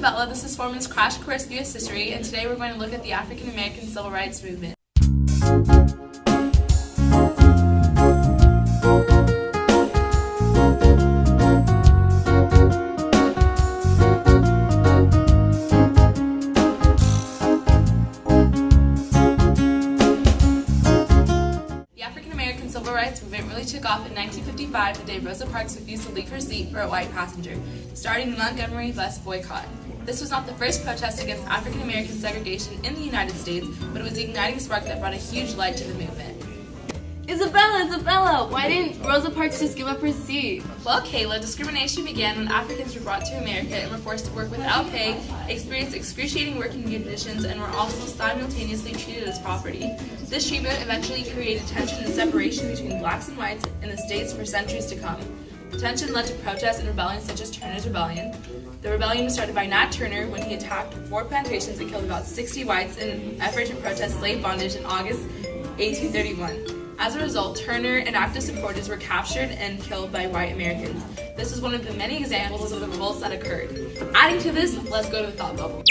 Isabella, this is Foreman's Crash Course U.S. History, and today we're going to look at the African American Civil Rights Movement. The African American Civil Rights Movement really took off in 1955, the day Rosa Parks refused to leave her seat for a white passenger, starting the Montgomery bus boycott. This was not the first protest against African American segregation in the United States, but it was the igniting spark that brought a huge light to the movement. Isabella, why didn't Rosa Parks just give up her seat? Well, Kayla, discrimination began when Africans were brought to America and were forced to work without pay, experienced excruciating working conditions, and were also simultaneously treated as property. This treatment eventually created tension and separation between blacks and whites in the states for centuries to come. The tension led to protests and rebellions such as Turner's Rebellion. The rebellion was started by Nat Turner when he attacked 4 plantations and killed about 60 whites in an effort to protest slave bondage in August 1831. As a result, Turner and active supporters were captured and killed by white Americans. This is one of the many examples of the revolts that occurred. Adding to this, let's go to the thought bubble.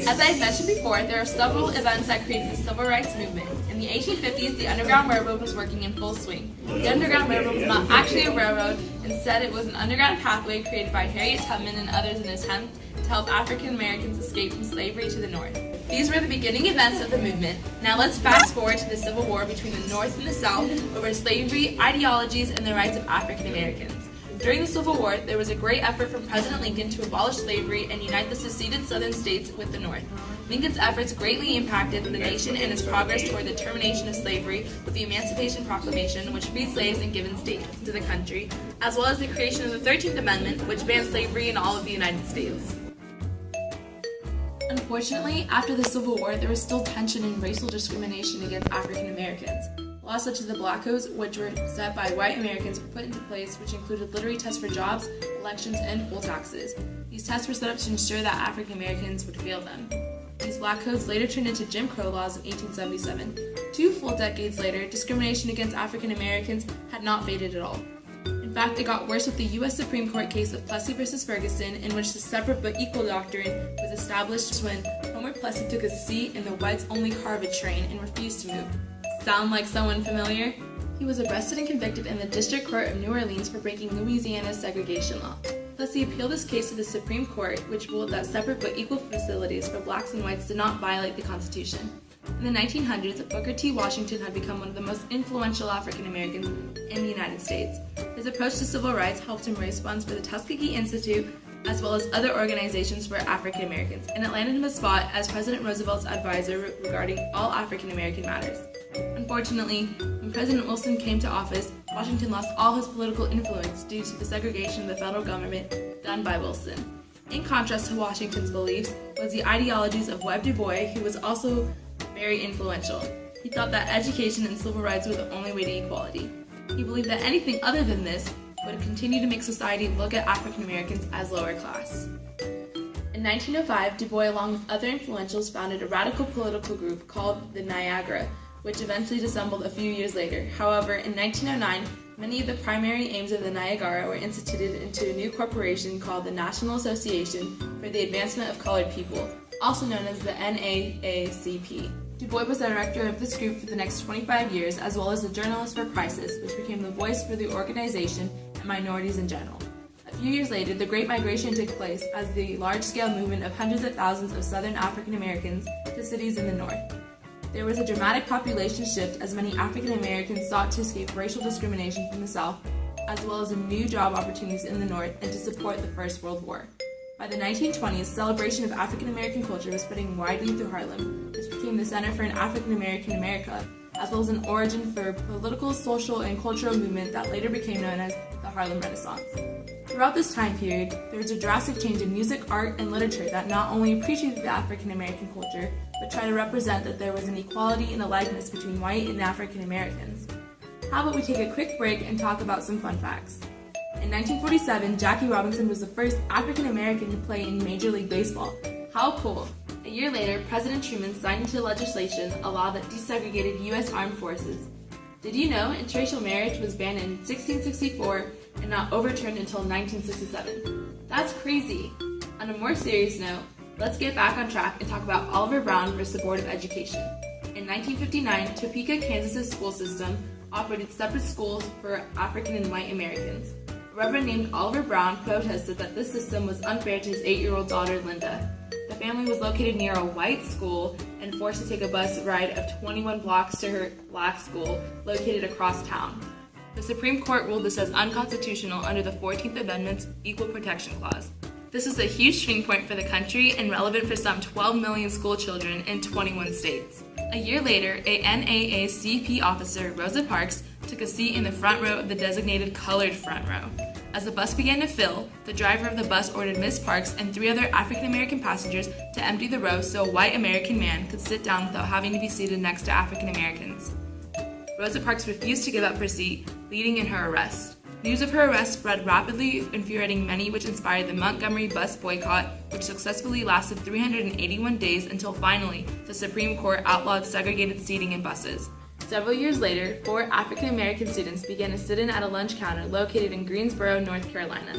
As I mentioned before, there are several events that created the Civil Rights Movement. In the 1850s, the Underground Railroad was working in full swing. The Underground Railroad was not actually a railroad, instead it was an underground pathway created by Harriet Tubman and others in an attempt to help African Americans escape from slavery to the North. These were the beginning events of the movement. Now let's fast forward to the Civil War between the North and the South over slavery, ideologies, and the rights of African Americans. During the Civil War, there was a great effort from President Lincoln to abolish slavery and unite the seceded Southern states with the North. Lincoln's efforts greatly impacted the nation and its progress toward the termination of slavery with the Emancipation Proclamation, which freed slaves and given states to the country, as well as the creation of the 13th Amendment, which banned slavery in all of the United States. Unfortunately, after the Civil War, there was still tension and racial discrimination against African Americans. Laws such as the Black Codes, which were set by white Americans, were put into place, which included literary tests for jobs, elections, and poll taxes. These tests were set up to ensure that African Americans would fail them. These Black Codes later turned into Jim Crow laws in 1877. 2 full decades later, discrimination against African Americans had not faded at all. In fact, it got worse with the U.S. Supreme Court case of Plessy v. Ferguson, in which the separate but equal doctrine was established when Homer Plessy took a seat in the whites-only car of a train and refused to move. Sound like someone familiar? He was arrested and convicted in the District Court of New Orleans for breaking Louisiana's segregation law. Plessy appealed his case to the Supreme Court, which ruled that separate but equal facilities for blacks and whites did not violate the Constitution. In the 1900s, Booker T. Washington had become one of the most influential African Americans in the United States. His approach to civil rights helped him raise funds for the Tuskegee Institute, as well as other organizations for African Americans, and it landed him a spot as President Roosevelt's advisor regarding all African American matters. Unfortunately, when President Wilson came to office, Washington lost all his political influence due to the segregation of the federal government done by Wilson. In contrast to Washington's beliefs was the ideologies of Webb Du Bois, who was also very influential. He thought that education and civil rights were the only way to equality. He believed that anything other than this would continue to make society look at African Americans as lower class. In 1905, Du Bois, along with other influentials, founded a radical political group called the Niagara, which eventually dissembled a few years later. However, in 1909, many of the primary aims of the Niagara were instituted into a new corporation called the National Association for the Advancement of Colored People, also known as the NAACP. Du Bois was the director of this group for the next 25 years, as well as the Journalist for Crisis, which became the voice for the organization and minorities in general. A few years later, the Great Migration took place as the large-scale movement of hundreds of thousands of Southern African Americans to cities in the North. There was a dramatic population shift as many African Americans sought to escape racial discrimination from the South, as well as new job opportunities in the North and to support the First World War. By the 1920s, celebration of African American culture was spreading widely through Harlem, which became the center for an African American America, as well as an origin for a political, social, and cultural movement that later became known as the Harlem Renaissance. Throughout this time period, there was a drastic change in music, art, and literature that not only appreciated the African American culture, but tried to represent that there was an equality and a likeness between white and African Americans. How about we take a quick break and talk about some fun facts? In 1947, Jackie Robinson was the first African American to play in Major League Baseball. How cool! A year later, President Truman signed into legislation a law that desegregated U.S. armed forces. Did you know interracial marriage was banned in 1664 and not overturned until 1967. That's crazy. On a more serious note, let's get back on track and talk about Oliver Brown versus the Board of Education. In 1959, Topeka, Kansas' school system operated separate schools for African and white Americans. A reverend named Oliver Brown protested that this system was unfair to his 8-year-old daughter, Linda. The family was located near a white school and forced to take a bus ride of 21 blocks to her black school located across town. The Supreme Court ruled this as unconstitutional under the 14th Amendment's Equal Protection Clause. This was a huge swing point for the country and relevant for some 12 million school children in 21 states. A year later, a NAACP officer, Rosa Parks, took a seat in the front row of the designated colored front row. As the bus began to fill, the driver of the bus ordered Miss Parks and 3 other African-American passengers to empty the row so a white American man could sit down without having to be seated next to African-Americans. Rosa Parks refused to give up her seat, leading in her arrest. News of her arrest spread rapidly, infuriating many, which inspired the Montgomery bus boycott, which successfully lasted 381 days until finally the Supreme Court outlawed segregated seating in buses. Several years later, 4 African-American students began to sit in at a lunch counter located in Greensboro, North Carolina.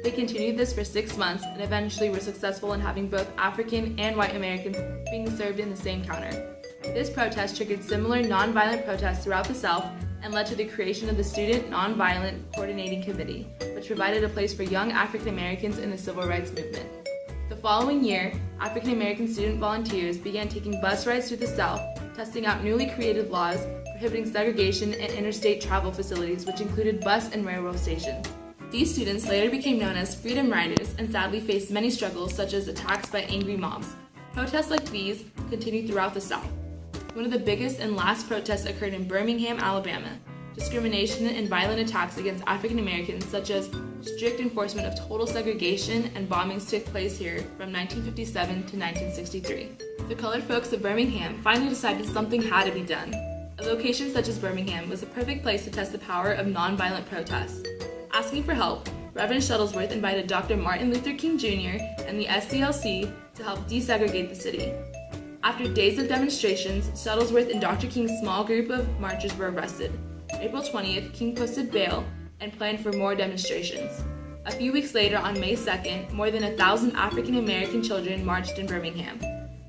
They continued this for 6 months and eventually were successful in having both African and white Americans being served in the same counter. This protest triggered similar nonviolent protests throughout the South and led to the creation of the Student Nonviolent Coordinating Committee, which provided a place for young African Americans in the civil rights movement. The following year, African American student volunteers began taking bus rides through the South, testing out newly created laws prohibiting segregation in interstate travel facilities, which included bus and railroad stations. These students later became known as Freedom Riders and sadly faced many struggles such as attacks by angry mobs. Protests like these continued throughout the South. One of the biggest and last protests occurred in Birmingham, Alabama. Discrimination and violent attacks against African Americans, such as strict enforcement of total segregation and bombings, took place here from 1957 to 1963. The colored folks of Birmingham finally decided something had to be done. A location such as Birmingham was a perfect place to test the power of nonviolent protest. Asking for help, Reverend Shuttlesworth invited Dr. Martin Luther King Jr. and the SCLC to help desegregate the city. After days of demonstrations, Shuttlesworth and Dr. King's small group of marchers were arrested. April 20th, King posted bail and planned for more demonstrations. A few weeks later, on May 2nd, more than 1,000 African American children marched in Birmingham.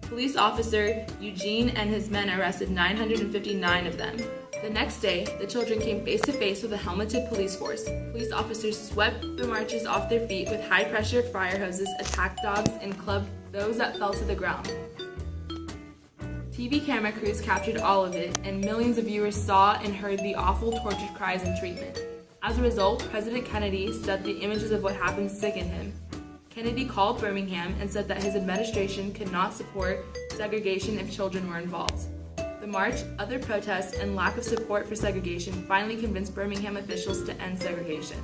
Police officer Eugene and his men arrested 959 of them. The next day, the children came face to face with a helmeted police force. Police officers swept the marchers off their feet with high-pressure fire hoses, attacked dogs, and clubbed those that fell to the ground. TV camera crews captured all of it, and millions of viewers saw and heard the awful tortured cries and treatment. As a result, President Kennedy said the images of what happened sickened him. Kennedy called Birmingham and said that his administration could not support segregation if children were involved. The march, other protests, and lack of support for segregation finally convinced Birmingham officials to end segregation.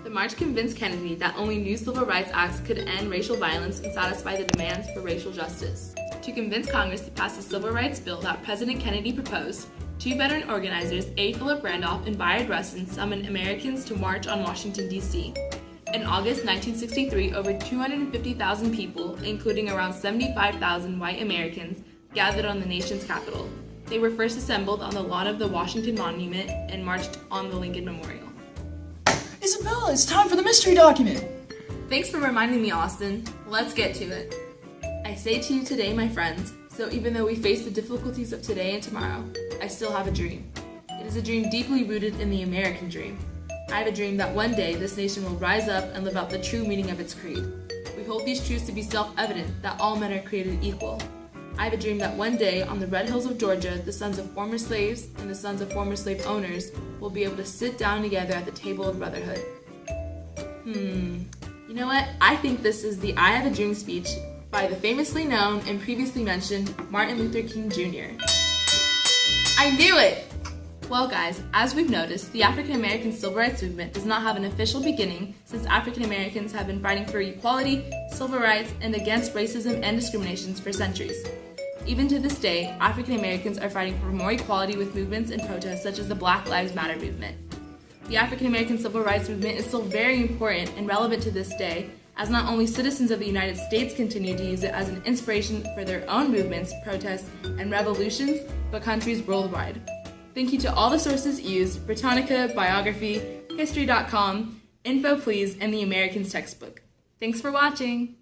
The march convinced Kennedy that only new civil rights acts could end racial violence and satisfy the demands for racial justice. To convince Congress to pass the civil rights bill that President Kennedy proposed, 2 veteran organizers, A. Philip Randolph and Bayard Rustin, summoned Americans to march on Washington, D.C. In August 1963, over 250,000 people, including around 75,000 white Americans, gathered on the nation's capital. They were first assembled on the lawn of the Washington Monument and marched on the Lincoln Memorial. Isabella, it's time for the mystery document! Thanks for reminding me, Austin. Let's get to it. I say to you today, my friends, so even though we face the difficulties of today and tomorrow, I still have a dream. It is a dream deeply rooted in the American dream. I have a dream that one day this nation will rise up and live out the true meaning of its creed. We hold these truths to be self-evident, that all men are created equal. I have a dream that one day, on the red hills of Georgia, the sons of former slaves and the sons of former slave owners will be able to sit down together at the table of brotherhood. You know what? I think this is the I Have a Dream speech by the famously known and previously mentioned Martin Luther King Jr. I knew it! Well guys, as we've noticed, the African American civil rights movement does not have an official beginning since African Americans have been fighting for equality, civil rights, and against racism and discriminations for centuries. Even to this day, African Americans are fighting for more equality with movements and protests such as the Black Lives Matter movement. The African American civil rights movement is still very important and relevant to this day, as not only citizens of the United States continue to use it as an inspiration for their own movements, protests, and revolutions, but countries worldwide. Thank you to all the sources used: Britannica, Biography, History.com, Info please in the Americans textbook. Thanks for watching!